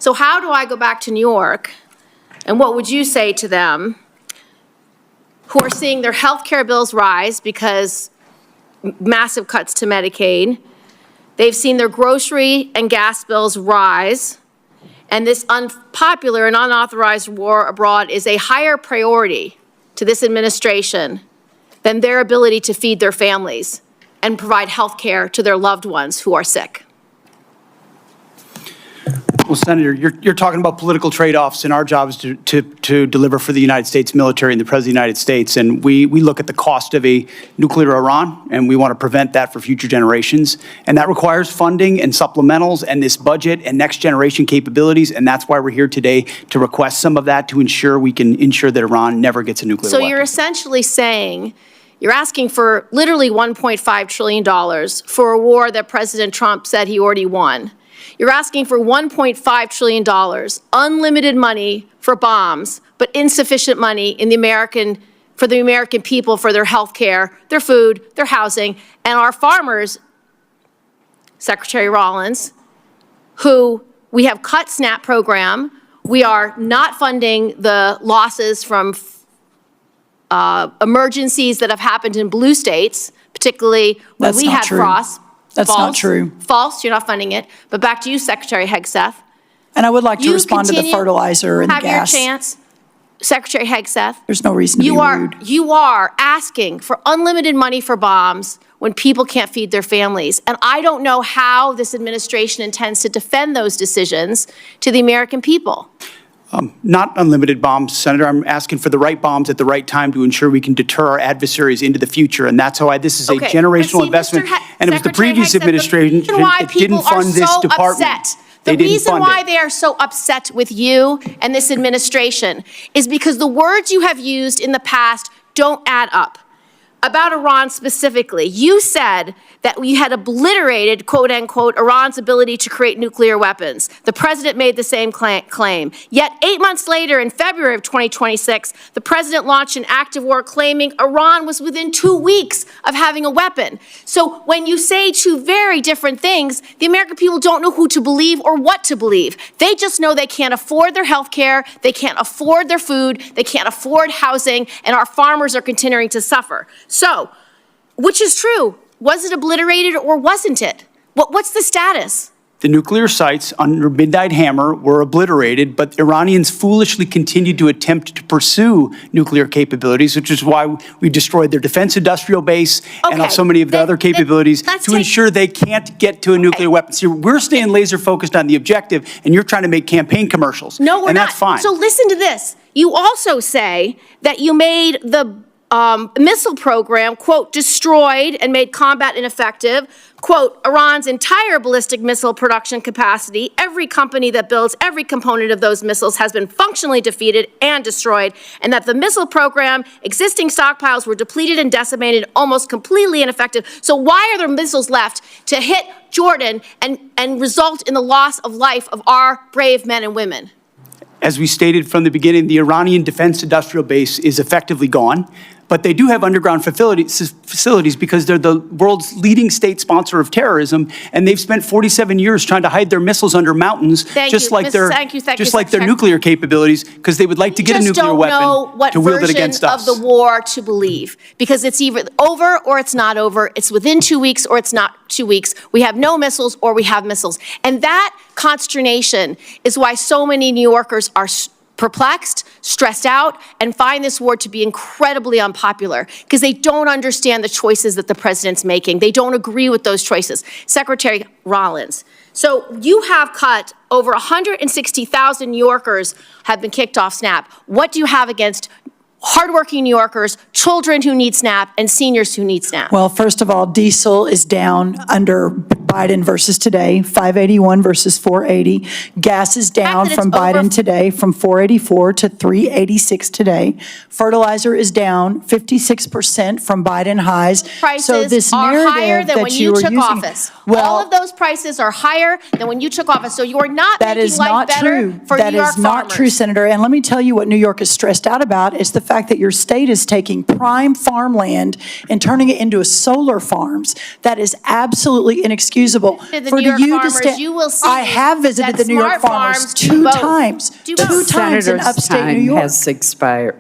So how do I go back to New York, and what would you say to them who are seeing their health care bills rise because massive cuts to Medicaid? They've seen their grocery and gas bills rise, and this unpopular and unauthorized war abroad is a higher priority to this administration than their ability to feed their families and provide health care to their loved ones who are sick. Well, Senator, you're talking about political trade-offs, and our job is to deliver for the United States military and the President of the United States. And we look at the cost of a nuclear Iran, and we want to prevent that for future generations. And that requires funding and supplementals and this budget and next generation capabilities. And that's why we're here today to request some of that to ensure we can ensure that Iran never gets a nuclear weapon. So you're essentially saying, you're asking for literally $1.5 trillion for a war that President Trump said he already won. You're asking for $1.5 trillion, unlimited money for bombs, but insufficient money for the American people, for their health care, their food, their housing, and our farmers, Secretary Rollins, who we have cut SNAP program. We are not funding the losses from emergencies that have happened in blue states, particularly when we had frost. That's not true. False, you're not funding it. But back to you, Secretary Hegseth. And I would like to respond to the fertilizer and the gas. Have your chance, Secretary Hegseth. There's no reason to be rude. You are asking for unlimited money for bombs when people can't feed their families. And I don't know how this administration intends to defend those decisions to the American people. Not unlimited bombs, Senator. I'm asking for the right bombs at the right time to ensure we can deter our adversaries into the future. And that's how this is a generational investment. And it was the previous administration that didn't fund this department. The reason why they are so upset with you and this administration is because the words you have used in the past don't add up. About Iran specifically, you said that we had obliterated, quote unquote, Iran's ability to create nuclear weapons. The president made the same claim. Yet 8 months later, in February of 2026, the president launched an active war claiming Iran was within 2 weeks of having a weapon. So when you say two very different things, the American people don't know who to believe or what to believe. They just know they can't afford their health care, they can't afford their food, they can't afford housing, and our farmers are continuing to suffer. So, which is true? Was it obliterated or wasn't it? What's the status? The nuclear sites under Midnight Hammer were obliterated, but Iranians foolishly continued to attempt to pursue nuclear capabilities, which is why we destroyed their defense industrial base and so many of the other capabilities to ensure they can't get to a nuclear weapon. See, we're staying laser focused on the objective, and you're trying to make campaign commercials. No, we're not. That's fine. So listen to this. You also say that you made the missile program, quote, destroyed and made combat ineffective, quote, Iran's entire ballistic missile production capacity. Every company that builds every component of those missiles has been functionally defeated and destroyed, and that the missile program, existing stockpiles were depleted and decimated, almost completely ineffective. So why are there missiles left to hit Jordan and result in the loss of life of our brave men and women? As we stated from the beginning, the Iranian defense industrial base is effectively gone. But they do have underground facilities because they're the world's leading state sponsor of terrorism, and they've spent 47 years trying to hide their missiles under mountains, just like their nuclear capabilities, because they would like to get a nuclear weapon to wield it against us. Of the war to believe, because it's either over or it's not over. It's within 2 weeks or it's not 2 weeks. We have no missiles or we have missiles, and that consternation is why so many New Yorkers are perplexed, stressed out, and find this war to be incredibly unpopular because they don't understand the choices that the president's making. They don't agree with those choices. Secretary Rollins, so you have cut over 160,000 New Yorkers have been kicked off SNAP. What do you have against hardworking New Yorkers, children who need SNAP, and seniors who need SNAP? Well, first of all, diesel is down under Biden versus today, 581 versus 480. Gas is down from Biden today from 484 to 386 today. Fertilizer is down 56% from Biden highs. Prices so this are narrative higher than when you took office. Well, all of those prices are higher than when you took office. So you are not making life better for New York farmers. That is not true, Senator. And let me tell you what New York is stressed out about is the fact that your state is taking prime farmland and turning it into solar farms. That is absolutely inexcusable. inexcusable. The For New York you to farmers, stand- you will see I have visited that the New York smart farmers farms do two both. times, Do two both. times in Senator's upstate New time York. has expired.